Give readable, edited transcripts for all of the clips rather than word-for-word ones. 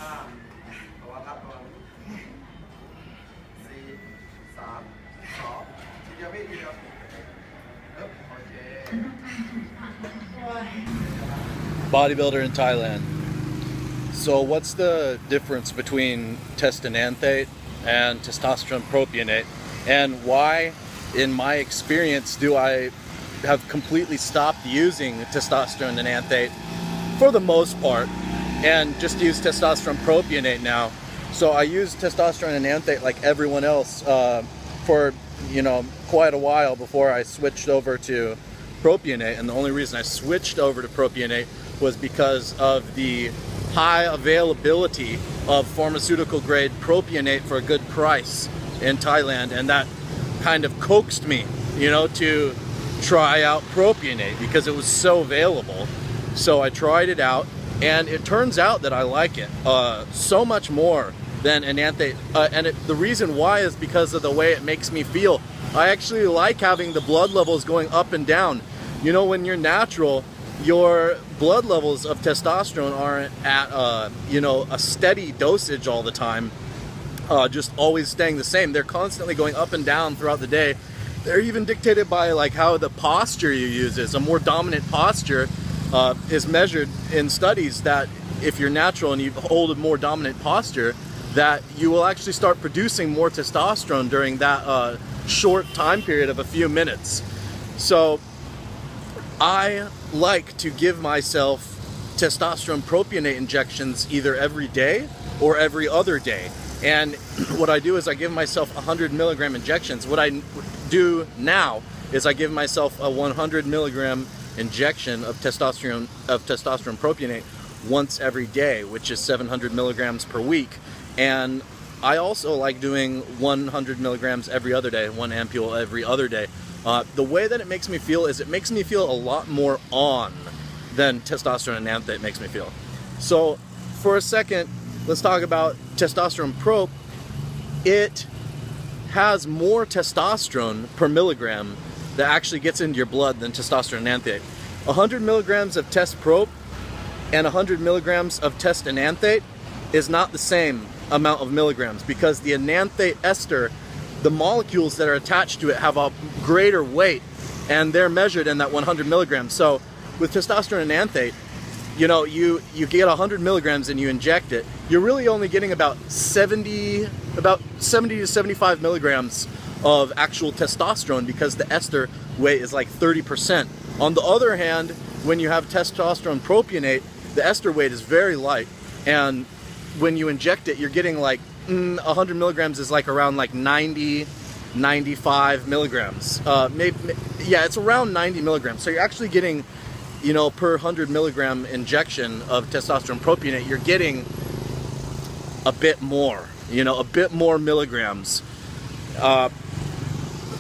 ห้าตัวครับตัวสี่สามสองทีเดียวพี่ทีเดียวโอเค Bodybuilder in Thailand. So what's the difference between Enanthate and testosterone propionate, and why, in my experience, do I have completely stopped using testosterone Enanthate for the most part and just use testosterone propionate now? So I use testosterone Enanthate like everyone else for, you know, quite a while before I switched over to Propionate, and the only reason I switched over to Propionate was because of the high availability of pharmaceutical grade Propionate for a good price in Thailand, and that kind of coaxed me, you know, to try out Propionate because it was so available. So I tried it out, and it turns out that I like it so much more than Enanthate, and the reason why is because of the way it makes me feel. I actually like having the blood levels going up and down. You know, when you're natural, your blood levels of testosterone aren't at you know, a steady dosage all the time, just always staying the same. They're constantly going up and down throughout the day. They're even dictated by like how the posture you use is. A more dominant posture is measured in studies that if you're natural and you hold a more dominant posture, that you will actually start producing more testosterone during that short time period of a few minutes. So I like to give myself testosterone propionate injections either every day or every other day. And what I do is I give myself 100 milligram injections. What I do now is I give myself a 100 milligram injection of testosterone propionate once every day, which is 700 milligrams per week. And I also like doing 100 milligrams every other day, one ampule every other day. The way that it makes me feel is it makes me feel a lot more on than testosterone Enanthate makes me feel. So for a second, let's talk about testosterone prop. It has more testosterone per milligram that actually gets into your blood than testosterone Enanthate. 100 milligrams of test prop and 100 milligrams of test Enanthate is not the same amount of milligrams, because the Enanthate ester, the molecules that are attached to it have a greater weight, and they're measured in that 100 milligrams. So with testosterone Enanthate, you know, you get 100 milligrams and you inject it, you're really only getting about 70 to 75 milligrams of actual testosterone, because the ester weight is like 30%. On the other hand, when you have testosterone propionate, the ester weight is very light, and when you inject it, you're getting like 100 milligrams is like around like 90, 95 milligrams. Yeah, it's around 90 milligrams. So you're actually getting, you know, per 100 milligram injection of testosterone propionate, you're getting a bit more, you know, a bit more milligrams.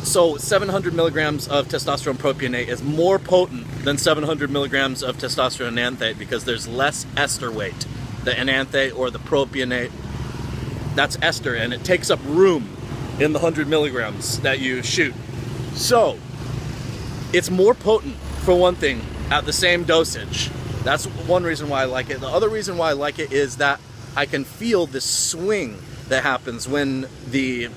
So 700 milligrams of testosterone propionate is more potent than 700 milligrams of testosterone enanthate, because there's less ester weight. The enanthate or the propionate, that's ester, and it takes up room in the 100 milligrams that you shoot. So it's more potent, for one thing, at the same dosage. That's one reason why I like it. The other reason why I like it is that I can feel this swing that happens when the,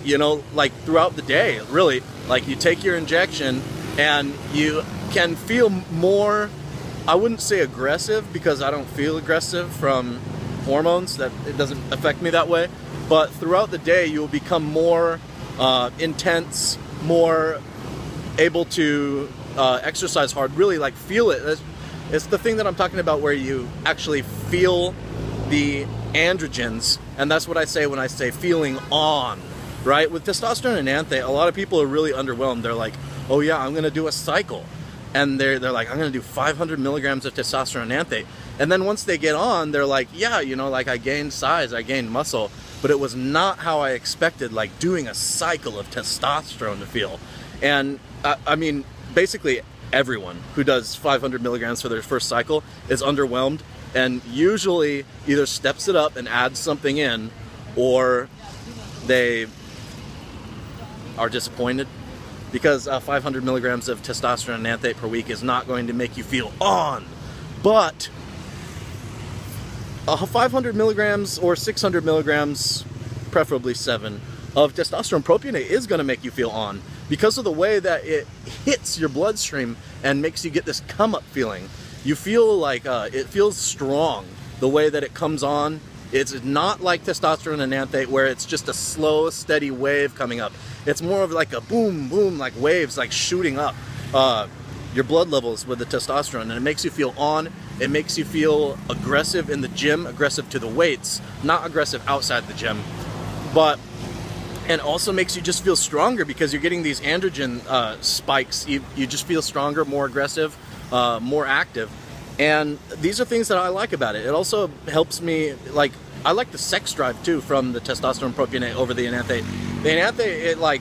you know, like throughout the day, really. Like you take your injection and you can feel more, I wouldn't say aggressive, because I don't feel aggressive from hormones, that it doesn't affect me that way, but throughout the day you'll become more intense, more able to exercise hard, really like feel it. It's the thing that I'm talking about where you actually feel the androgens, and that's what I say when I say feeling on, right? With testosterone and enanthate, a lot of people are really underwhelmed. They're like, oh yeah, I'm gonna do a cycle. And they're like, I'm gonna do 500 milligrams of testosterone enanthate. And then once they get on, they're like, yeah, you know, like I gained size, I gained muscle, but it was not how I expected, like doing a cycle of testosterone to feel. And I mean, basically everyone who does 500 milligrams for their first cycle is underwhelmed, and usually either steps it up and adds something in, or they are disappointed, because 500 milligrams of testosterone enanthate per week is not going to make you feel on. But 500 milligrams or 600 milligrams, preferably 7, of testosterone propionate is going to make you feel on, because of the way that it hits your bloodstream and makes you get this come up feeling. You feel like it feels strong the way that it comes on. It's not like testosterone and enanthate where it's just a slow, steady wave coming up. It's more of like a boom, boom, like waves, like shooting up your blood levels with the testosterone, and it makes you feel on. It makes you feel aggressive in the gym, aggressive to the weights, not aggressive outside the gym. And also makes you just feel stronger because you're getting these androgen spikes. You just feel stronger, more aggressive, more active. And these are things that I like about it. It also helps me, like, I like the sex drive too from the testosterone propionate over the enanthate. The enanthate, it like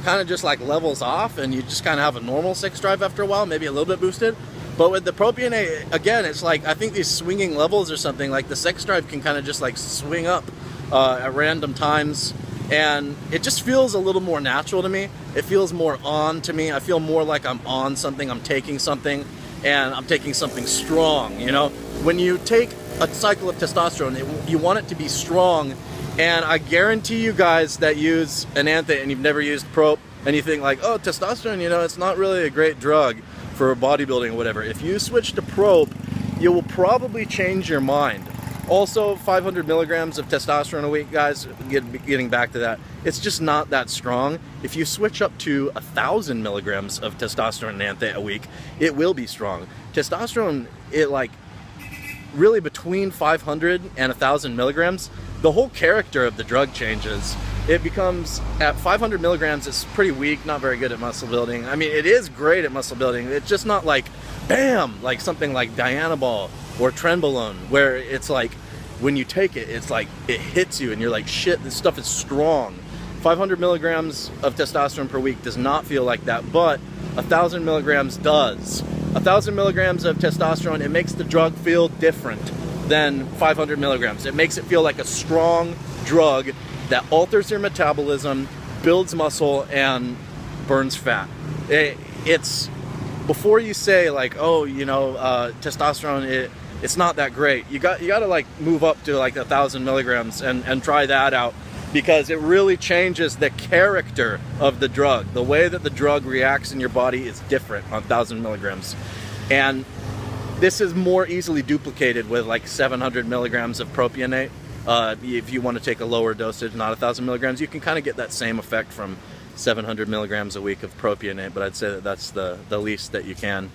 kind of just like levels off and you just kind of have a normal sex drive after a while, maybe a little bit boosted. But with the propionate, again, it's like, I think these swinging levels or something, like the sex drive can kind of just like swing up at random times. And it just feels a little more natural to me. It feels more on to me. I feel more like I'm on something, I'm taking something, and I'm taking something strong, you know? When you take a cycle of testosterone, you want it to be strong, and I guarantee you guys that use enanthate and you've never used prop, and you think like, oh, testosterone, you know, it's not really a great drug for bodybuilding or whatever. If you switch to prop, you will probably change your mind. Also, 500 milligrams of testosterone a week, guys, getting back to that, it's just not that strong. If you switch up to 1,000 milligrams of testosterone enanthate a week, it will be strong. Testosterone, it like, really between 500 and 1,000 milligrams, the whole character of the drug changes. It becomes, at 500 milligrams, it's pretty weak, not very good at muscle building. I mean, it is great at muscle building. It's just not like, bam, like something like Dianabol or Trenbolone, where it's like, when you take it, it's like, it hits you and you're like, shit, this stuff is strong. 500 milligrams of testosterone per week does not feel like that, but 1,000 milligrams does. 1,000 milligrams of testosterone, it makes the drug feel different than 500 milligrams. It makes it feel like a strong drug that alters your metabolism, builds muscle, and burns fat. It's, before you say like, oh, you know, testosterone, it's not that great. You got to like move up to like 1,000 milligrams and try that out, because it really changes the character of the drug. The way that the drug reacts in your body is different on 1,000 milligrams. And this is more easily duplicated with like 700 milligrams of propionate. If you want to take a lower dosage, not 1,000 milligrams, you can kind of get that same effect from 700 milligrams a week of propionate, but I'd say that that's the least that you can.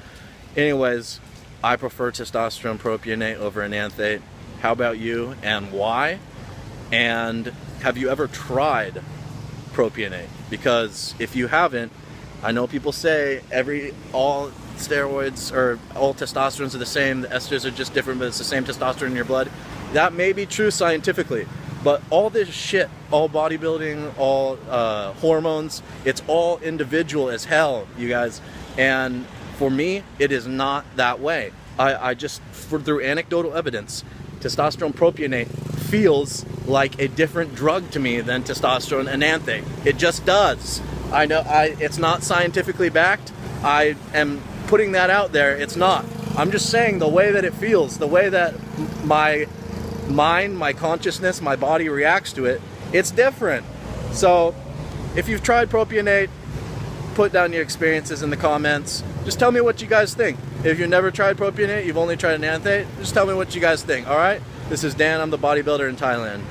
Anyways, I prefer testosterone propionate over enanthate. How about you, and why? And have you ever tried propionate? Because if you haven't, I know people say all steroids or all testosterones are the same, the esters are just different, but it's the same testosterone in your blood. That may be true scientifically, but all this shit, all bodybuilding, all hormones, it's all individual as hell, you guys. And for me, it is not that way. I just, through anecdotal evidence, testosterone propionate feels like a different drug to me than testosterone enanthate. It just does. I know it's not scientifically backed. I am putting that out there. It's not. I'm just saying the way that it feels, the way that my mind, my consciousness, my body reacts to it, it's different. So if you've tried propionate, put down your experiences in the comments. Just tell me what you guys think. If you've never tried propionate, you've only tried enanthate, just tell me what you guys think, alright? This is Dan, I'm the bodybuilder in Thailand.